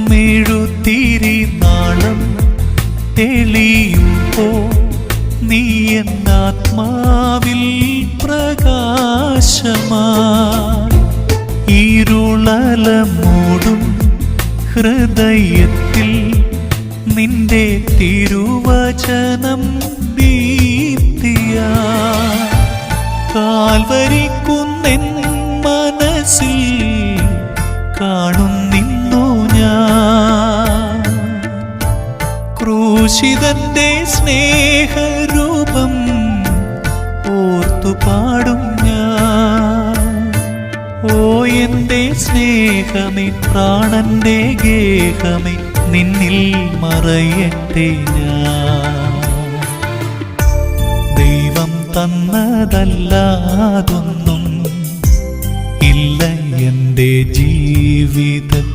മെഴുതിരി നാളം തെളിയുമ്പോ നീ എന്നാത്മാവിൽ പ്രകാശമായി ഇരുളല മൂടും ഹൃദയത്തിൽ നിന്റെ തിരുവചനം ദീപ്തിയാ കാൽവരിക്കുന്നെൻ മനസ്സിൽ കാണുന്നിന്നു ഞാൻ ക്രൂശിതന്റെ സ്നേഹരൂപം ഓർത്തു പാടും ഞാൻ. ഓ എൻ്റെ സ്നേഹമേ, പ്രാണന്റെ ഗേഹമേ, നിന്നിൽ മറയട്ടെ ഞാൻ. ദൈവം തന്നതല്ലാതൊന്നും ഇല്ല എൻ്റെ ജീവിതത്തിൽ.